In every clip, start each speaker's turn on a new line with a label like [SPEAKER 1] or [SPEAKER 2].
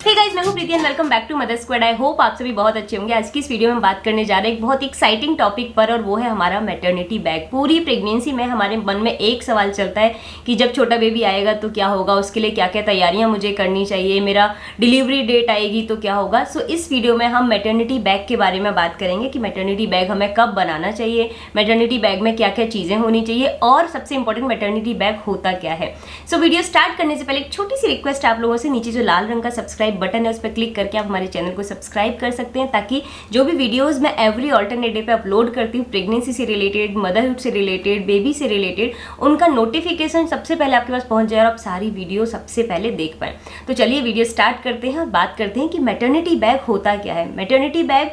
[SPEAKER 1] हे guys, मैं हूं Preeti and welcome back to mother squad. I hope आप सभी बहुत अच्छे होंगे। आज की इस वीडियो में हम बात करने जा रहे हैं एक बहुत एक्साइटिंग टॉपिक पर, और वो है हमारा मैटरनिटी बैग। पूरी प्रेगनेंसी में हमारे मन में एक सवाल चलता है कि जब छोटा बेबी आएगा तो क्या होगा, उसके लिए क्या क्या तैयारियां मुझे करनी चाहिए, मेरा डिलीवरी डेट आएगी तो क्या होगा। सो इस वीडियो में हम मैटरनिटी बैग के बारे में बात करेंगे कि मैटरनिटी बैग हमें कब बनाना चाहिए, मैटरनिटी बैग में क्या क्या चीजें होनी चाहिए, और सबसे इंपॉर्टेंट मैटरनिटी बैग होता क्या है। सो वीडियो स्टार्ट करने से पहले एक छोटी सी रिक्वेस्ट आप लोगों से, नीचे जो लाल रंग का सब्सक्राइब बटन है उस पर क्लिक करके आप हमारे चैनल को सब्सक्राइब कर सकते हैं, ताकि जो भी वीडियोस मैं एवरी ऑल्टरनेट डे पे अपलोड करती हूँ प्रेगनेंसी से रिलेटेड, मदरहुड से रिलेटेड, बेबी से रिलेटेड, उनका नोटिफिकेशन सबसे पहले आपके पास पहुंच जाए और आप सारी वीडियो सबसे पहले देख पाएं। तो चलिए वीडियो स्टार्ट करते हैं और बात करते हैं कि मैटरनिटी बैग होता क्या है। मैटरनिटी बैग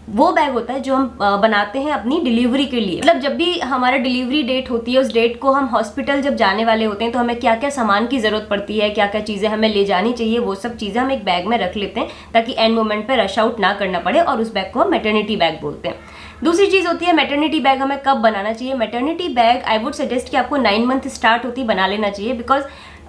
[SPEAKER 1] वो बैग होता है जो हम बनाते हैं अपनी डिलीवरी के लिए। मतलब जब भी हमारा डिलीवरी डेट होती है, उस डेट को हम हॉस्पिटल जब जाने वाले होते हैं तो हमें क्या क्या सामान की जरूरत पड़ती है, क्या क्या चीजें हमें ले जानी चाहिए, वो सब चीजें हम एक बैग में रख लेते हैं ताकि एंड मोमेंट पे रश आउट ना करना पड़े, और उस बैग को हम मैटरनिटी बैग बोलते हैं। दूसरी चीज होती है मैटरनिटी बैग हमें कब बनाना चाहिए। Maternity bag I would suggest कि आपको 9 मंथ स्टार्ट होती बना लेना चाहिए, बिकॉज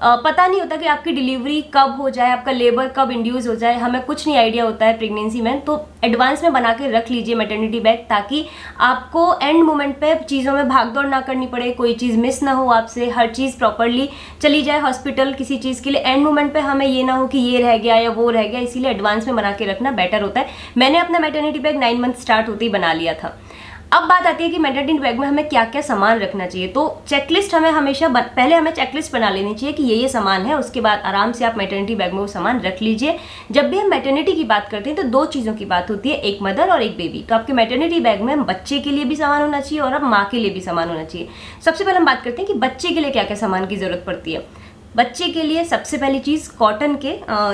[SPEAKER 1] पता नहीं होता कि आपकी डिलीवरी कब हो जाए, आपका लेबर कब इंड्यूस हो जाए, हमें कुछ नहीं आइडिया होता है प्रेगनेंसी में। तो एडवांस में बना के रख लीजिए मैटरनिटी बैग, ताकि आपको एंड मोमेंट पे चीज़ों में भागदौड़ ना करनी पड़े, कोई चीज़ मिस ना हो आपसे, हर चीज़ प्रॉपरली चली जाए हॉस्पिटल किसी चीज़ के लिए। एंड मोमेंट पे हमें ये ना हो कि ये रह गया या वो रह गया, इसीलिए एडवांस में बना के रखना बेटर होता है। मैंने अपना मैटरनिटी बैग 9 मंथ स्टार्ट होते ही बना लिया था। अब बात आती है कि मैटरनिटी बैग में हमें क्या क्या सामान रखना चाहिए। तो चेकलिस्ट हमें हमेशा पहले हमें चेकलिस्ट बना लेनी चाहिए कि ये सामान है, उसके बाद आराम से आप मैटरनिटी बैग में वो सामान रख लीजिए। जब भी हम मैटरनिटी की बात करते हैं तो दो चीज़ों की बात होती है, एक मदर और एक बेबी। तो आपके मैटरनिटी बैग में बच्चे के लिए भी सामान होना चाहिए और अब माँ के लिए भी सामान होना चाहिए। सबसे पहले हम बात करते हैं कि बच्चे के लिए क्या क्या सामान की जरूरत पड़ती है। बच्चे के लिए सबसे पहली चीज कॉटन के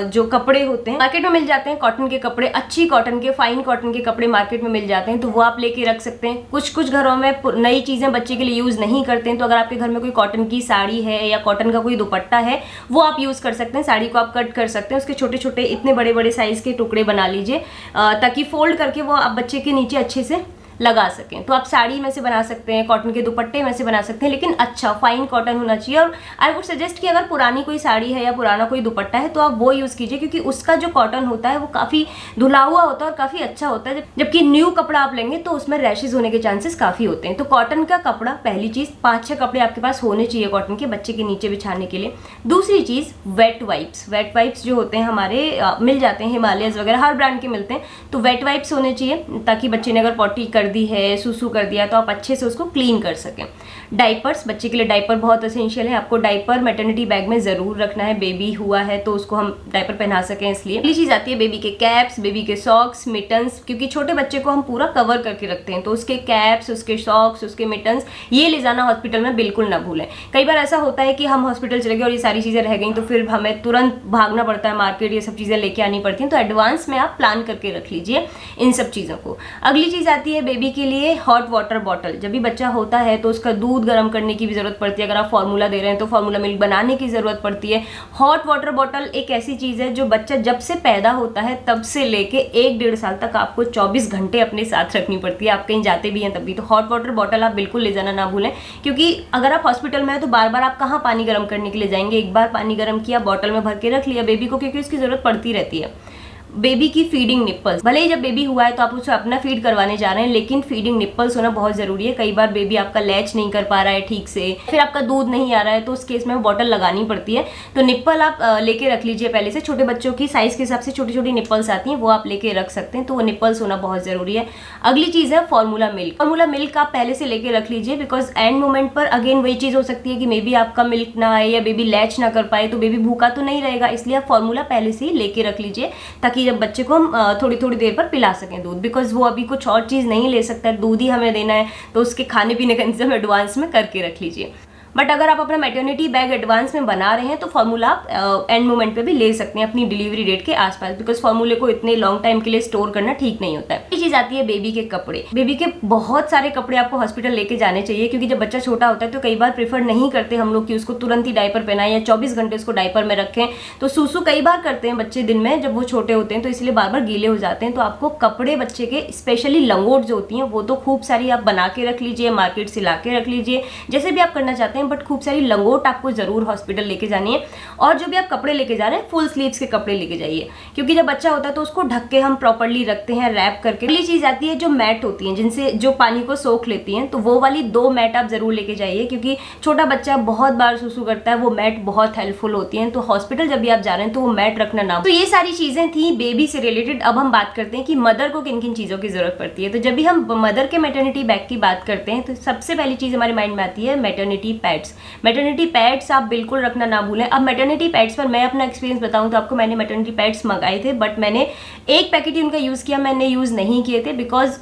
[SPEAKER 1] जो कपड़े होते हैं, मार्केट में मिल जाते हैं कॉटन के कपड़े, अच्छी कॉटन के, फाइन कॉटन के कपड़े मार्केट में मिल जाते हैं, तो वो आप लेके रख सकते हैं। कुछ कुछ घरों में नई चीजें बच्चे के लिए यूज नहीं करते हैं, तो अगर आपके घर में कोई कॉटन की साड़ी है या कॉटन का कोई दुपट्टा है, वो आप यूज कर सकते हैं। साड़ी को आप कट कर सकते हैं, उसके छोटे छोटे इतने बड़े बड़े साइज के टुकड़े बना लीजिए, ताकि फोल्ड करके वो आप बच्चे के नीचे अच्छे से लगा सकें। तो आप साड़ी में से बना सकते हैं, कॉटन के दुपट्टे में से बना सकते हैं, लेकिन अच्छा फाइन कॉटन होना चाहिए। और आई वुड सजेस्ट कि अगर पुरानी कोई साड़ी है या पुराना कोई दुपट्टा है तो आप वो यूज कीजिए, क्योंकि उसका जो कॉटन होता है वो काफी धुला हुआ होता है और काफी अच्छा होता है। जबकि न्यू कपड़ा आप लेंगे तो उसमें रैशेज होने के चांसेस काफी होते हैं। तो कॉटन का कपड़ा पहली चीज, 5-6 कपड़े आपके पास होने चाहिए कॉटन के बच्चे के नीचे बिछाने के लिए। दूसरी चीज वेट वाइप्स। वेट वाइप्स जो होते हैं हमारे मिल जाते हैं, हिमालयस वगैरह हर ब्रांड के मिलते हैं, तो वेट वाइप्स होने चाहिए ताकि बच्चे ने अगर पॉटी कर दी है, सुसु कर दिया, तो आप अच्छे से उसको क्लीन कर सकें। डाइपर्स, बच्चे के लिए डाइपर बहुत एसेंशियल है, आपको डाइपर मैटरनिटी बैग में जरूर रखना है। बेबी हुआ है तो उसको हम डाइपर पहना सकें, इसलिए अगली चीज आती है बेबी के कैप्स, बेबी के सॉक्स, मिटन्स, क्योंकि छोटे बच्चे को हम पूरा कवर करके रखते हैं, तो उसके कैप्स, उसके सॉक्स, उसके मिटन्स ये ले जाना हॉस्पिटल में बिल्कुल ना भूलें। कई बार ऐसा होता है कि हम हॉस्पिटल चले गए और ये सारी चीजें रह गई, तो फिर हमें तुरंत भागना पड़ता है मार्केट, ये सब चीजें लेके आनी पड़ती हैं। तो एडवांस में आप प्लान करके रख लीजिए इन सब चीजों को। अगली चीज आती है बेबी के लिए हॉट वाटर बॉटल। जब भी बच्चा होता है तो उसका दूध गर्म करने की भी जरूरत पड़ती है, अगर आप फॉर्मूला दे रहे हैं तो फॉर्मूला मिल्क बनाने की जरूरत पड़ती है। हॉट वाटर बॉटल एक ऐसी चीज है जो बच्चा जब से पैदा होता है तब से लेके 1-1.5 साल तक आपको 24 घंटे अपने साथ रखनी पड़ती है, आप कहीं जाते भी हैं तब भी। तो हॉट वाटर बॉटल आप बिल्कुल ले जाना ना भूलें, क्योंकि अगर आप हॉस्पिटल में है तो बार बार आप कहाँ पानी गर्म करने के लिए जाएंगे। एक बार पानी गर्म किया, बॉटल में भर के रख लिया बेबी को, क्योंकि उसकी जरूरत पड़ती रहती है। बेबी की फीडिंग निप्पल्स, भले ही जब बेबी हुआ है तो आप उसे अपना फीड करवाने जा रहे हैं, लेकिन फीडिंग निप्पल्स होना बहुत जरूरी है। कई बार बेबी आपका लैच नहीं कर पा रहा है ठीक से, फिर आपका दूध नहीं आ रहा है, तो उस केस में बॉटल लगानी पड़ती है। तो निप्पल आप लेके रख लीजिए पहले से। छोटे बच्चों की साइज के हिसाब से छोटी छोटी निप्पल्स आती हैं, वो आप लेके रख सकते हैं, तो वो निप्पल्स होना बहुत जरूरी है। अगली चीज है फॉर्मूला मिल्क। फॉर्मूला मिल्क आप पहले से लेके रख लीजिए, बिकॉज एंड मोमेंट पर अगेन वही चीज हो सकती है कि मे बी आपका मिल्क ना आए या बेबी लैच ना कर पाए, तो बेबी भूखा तो नहीं रहेगा, इसलिए आप फॉर्मूला पहले से ही लेके रख लीजिए, ताकि जब बच्चे को हम थोड़ी थोड़ी देर पर पिला सकें दूध, बिकॉज वो अभी कुछ और चीज नहीं ले सकता है, दूध ही हमें देना है, तो उसके खाने पीने का इंतजाम एडवांस में करके रख लीजिए। बट अगर आप अपना मैटरनिटी बैग एडवांस में बना रहे हैं तो फॉर्मूला आप एंड मोमेंट पे भी ले सकते हैं अपनी डिलीवरी डेट के आसपास, बिकॉज फॉर्मूले को इतने लॉन्ग टाइम के लिए स्टोर करना ठीक नहीं होता है। ये चीज आती है बेबी के कपड़े। बेबी के बहुत सारे कपड़े आपको हॉस्पिटल लेके जाने चाहिए, क्योंकि जब बच्चा छोटा होता है तो कई बार प्रेफर नहीं करते हम लोग कि उसको तुरंत ही डायपर पहनाएं या 24 घंटे उसको डायपर में रखें। तो सूसू कई बार करते हैं बच्चे दिन में जब वो छोटे होते हैं, तो इसलिए बार बार गीले हो जाते हैं। तो आपको कपड़े बच्चे के स्पेशली लंगोट जो होती हैं वो तो खूब सारी आप बना के रख लीजिए, मार्केट से ला के रख लीजिए, जैसे भी आप करना चाहते हैं। जाते हैं, बट खूब सारी लंगोट आपको जरूर हॉस्पिटल लेके जानी है। और जो भी आप कपड़े लेके जा रहे हैं फुल स्लीव्स के कपड़े लेके जाइए, क्योंकि जब बच्चा होता है तो उसको ढक के हम प्रॉपरली रखते हैं रैप करके। अगली चीज आती है जो मैट होती है जिनसे जो पानी को सोख लेती हैं, तो वो वाली 2 मैट आप जरूर लेके जाइए, क्योंकि छोटा बच्चा बहुत बार सुसु करता है, वो मैट बहुत हेल्पफुल होती हैं। तो हॉस्पिटल जब भी आप जा रहे हैं तो वो मैट रखना ना। तो ये सारी चीजें थी बेबी से रिलेटेड। अब हम बात करते हैं कि मदर को किन किन चीजों की जरूरत पड़ती है। तो जब भी हम मदर के मैटरनिटी बैग की बात करते हैं तो सबसे पहली चीज हमारे माइंड में आती है मैटरनिटी पैड्स। मैटरनिटी पैड्स आप बिल्कुल रखना ना भूलें। अब मैटरनिटी पैड्स पर मैं अपना एक्सपीरियंस बताऊं तो आपको, मैंने मैटरनिटी पैड्स मंगाए थे, बट मैंने एक पैकेट ही उनका यूज किया, मैंने यूज नहीं किए थे, बिकॉज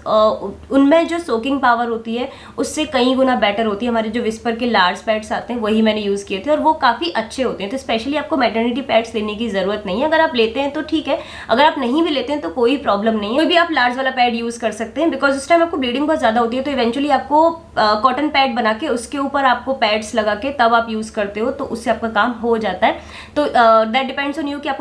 [SPEAKER 1] उनमें जो सोकिंग पावर होती है उससे कई गुना बेटर होती है। हमारे जो विस्पर के लार्ज पैड्स आते हैं वही मैंने यूज किए थे और वो काफी अच्छे होते हैं। तो स्पेशली आपको मैटरनिटी पैड्स लेने की जरूरत नहीं है। अगर आप लेते हैं तो ठीक है, अगर आप नहीं भी लेते हैं तो कोई प्रॉब्लम नहीं है, कोई भी आप लार्ज वाला पैड यूज कर सकते हैं, बिकॉज उस टाइम आपको ब्लीडिंग बहुत ज्यादा होती है। तो इवेंचुअली आपको कॉटन पैड बना के उसके ऊपर आपको पैड्स लगा के तब आप यूज करते हो, तो उससे आपका काम हो जाता है। तो दैट डिपेंड्स ऑन यू कि आप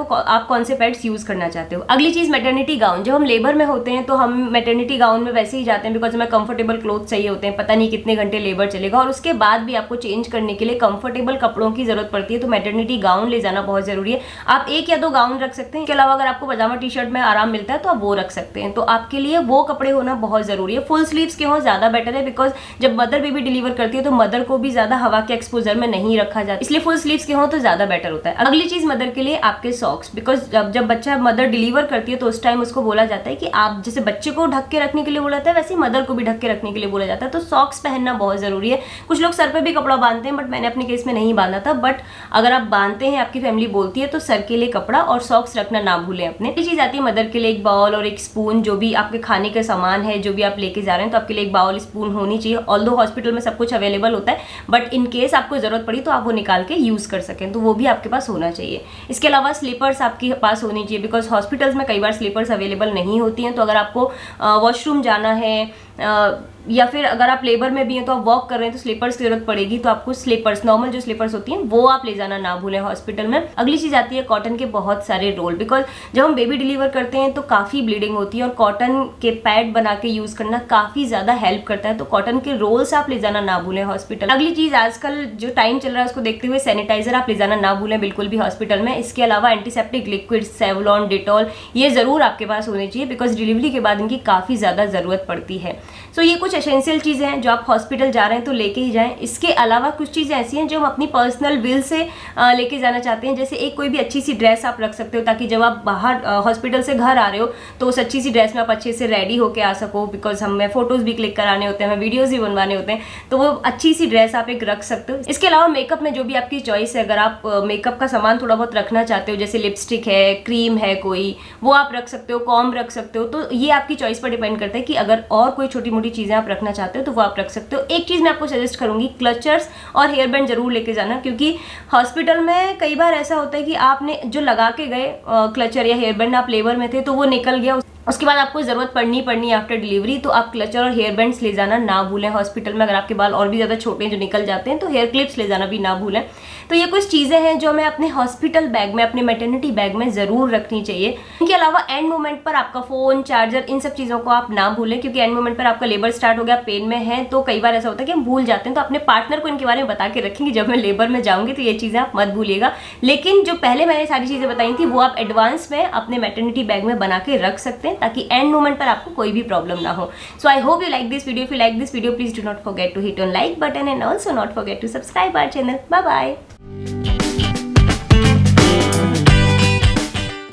[SPEAKER 1] कौन से पैड्स यूज करना चाहते हो। अगली चीज मैटरनिटी गाउन। जब हम लेबर में होते हैं तो हम मैटरनिटी गाउन में वैसे ही जाते हैं, बिकॉज हमें कंफर्टेबल क्लोथ चाहिए होते हैं, पता नहीं कितने घंटे लेबर चलेगा, और उसके बाद भी आपको चेंज करने के लिए कंफर्टेबल कपड़ों की जरूरत पड़ती है। तो मैटरनिटी गाउन ले जाना बहुत जरूरी है। आप 1 या 2 गाउन रख सकते हैं, इसके अलावा अगर आपको पजामा टी शर्ट में आराम मिलता है तो आप वो रख सकते हैं। तो आपके लिए वो कपड़े होना बहुत जरूरी है। फुल स्लीव्स के हो ज्यादा बेटर है, बिकॉज जब मदर बेबी डिलीवर करती है तो मदर को भी ज्यादा हवा के एक्सपोजर में नहीं रखा जाता, इसलिए फुल स्लीव्स के हो तो ज्यादा बेटर होता है। अगली चीज मदर के लिए आपके सॉक्स, बिकॉज जब बच्चा मदर डिलीवर करती है तो उस टाइम उसको बोला जाता है कि आप जैसे बच्चे को ढक के रखने के लिए बोला जाता है, वैसे ही मदर को भी ढक के रखने के लिए बोला जाता है। तो सॉक्स पहनना बहुत जरूरी है। कुछ लोग सर पे भी कपड़ा बांधते हैं, बट मैंने अपने केस में नहीं बांधा था। बट अगर आप बांधते हैं, आपकी फैमिली बोलती है, तो सर के लिए कपड़ा और सॉक्स रखना ना भूलें अपने। ये चीज आती है मदर के लिए एक बाउल और एक स्पून, जो भी आपके खाने का सामान है, जो भी आप लेके जा रहे हैं, तो आपके लिए एक बाउल स्पून होनी चाहिए। ऑल्दो हॉस्पिटल में सब कुछ अवेलेबल होता है, बट इन केस आपको जरूरत पड़ी तो आप वो निकाल के यूज कर सकें, तो वो भी आपके पास होना चाहिए। इसके अलावा स्लीपर्स आपके पास होनी चाहिए, बिकॉज हॉस्पिटल्स में कई बार स्लीपर्स अवेलेबल नहीं होती हैं। तो अगर आपको वॉशरूम जाना है या फिर अगर आप लेबर में भी हैं तो आप वॉक कर रहे हैं तो स्लीपर्स की जरूरत पड़ेगी, तो आपको स्लीपर्स, नॉर्मल जो स्लीपर्स होती हैं वो आप ले जाना ना भूलें हॉस्पिटल में। अगली चीज आती है कॉटन के बहुत सारे रोल, बिकॉज जब हम बेबी डिलीवर करते हैं तो काफी ब्लीडिंग होती है और कॉटन के पैड बना के यूज करना काफी ज्यादा हेल्प करता है। तो कॉटन के रोल्स आप ले जाना ना भूलें हॉस्पिटल। अगली चीज, आजकल जो टाइम चल रहा है उसको देखते हुए सैनिटाइजर आप ले जाना ना भूलें बिल्कुल भी हॉस्पिटल में। इसके अलावा एंटीसेप्टिक लिक्विड, सेवलॉन, डिटॉल, ये जरूर आपके पास होने चाहिए, बिकॉज डिलीवरी के बाद इनकी काफी ज्यादा जरूरत पड़ती है। सो ये कुछ एसेंशियल चीजें हैं जो आप हॉस्पिटल जा रहे हैं तो लेके ही जाएं। इसके अलावा कुछ चीजें ऐसी हैं जो हम अपनी पर्सनल विल से लेके जाना चाहते हैं, जैसे एक कोई भी अच्छी सी ड्रेस आप रख सकते हो, ताकि जब आप बाहर हॉस्पिटल से घर आ रहे हो तो उस अच्छी सी ड्रेस में आप अच्छे से रेडी होके आ सको, बिकॉज हमें फोटोज भी क्लिक कराने होते हैं, हमें वीडियोज भी बनवाने होते हैं, तो वो अच्छी सी ड्रेस आप एक रख सकते हो। इसके अलावा मेकअप में जो भी आपकी चॉइस है, अगर आप मेकअप का सामान थोड़ा बहुत रखना चाहते हो, जैसे लिपस्टिक है, क्रीम है कोई, वो आप रख सकते हो, कॉम्ब रख सकते हो, तो ये आपकी चॉइस पर डिपेंड करता है कि अगर और कोई छोटी मोटी चीजें आप रखना चाहते हो तो वो आप रख सकते हो। एक चीज मैं आपको सजेस्ट करूंगी, क्लचर्स और हेयर बैंड जरूर लेके जाना, क्योंकि हॉस्पिटल में कई बार ऐसा होता है कि आपने जो लगा के गए क्लचर या हेयर बैंड, आप लेबर में थे तो वो निकल गया, उसके बाद आपको जरूरत पड़नी आफ्टर डिलीवरी, तो आप क्लचर और हेयर बैंड्स ले जाना ना भूलें हॉस्पिटल में। अगर आपके बाल और भी ज्यादा छोटे हैं जो निकल जाते हैं तो हेयर क्लिप्स ले जाना भी ना भूलें। तो ये कुछ चीजें हैं जो हमें अपने हॉस्पिटल बैग में, अपने मैटरनिटी बैग में जरूर रखनी चाहिए। इनके अलावा एंड मोमेंट पर आपका फोन, चार्जर, इन सब चीजों को आप ना भूलें, क्योंकि एंड मोमेंट पर आपका लेबर स्टार्ट हो गया, पेन में है, तो कई बार ऐसा होता है कि हम भूल जाते हैं। तो अपने पार्टनर को इनके बारे में बता के रखेंगे, जब मैं लेबर में जाऊंगी तो ये चीजें आप मत भूलिएगा। लेकिन जो पहले मैंने सारी चीजें बताई थी वो आप एडवांस में अपने मैटरनिटी बैग में बना के रख सकते हैं, ताकि एंड मोमेंट पर आपको कोई भी प्रॉब्लम ना हो। So I hope you like this video. If you like this video, please do not forget to hit on like button and also not forget to subscribe our channel. Bye bye.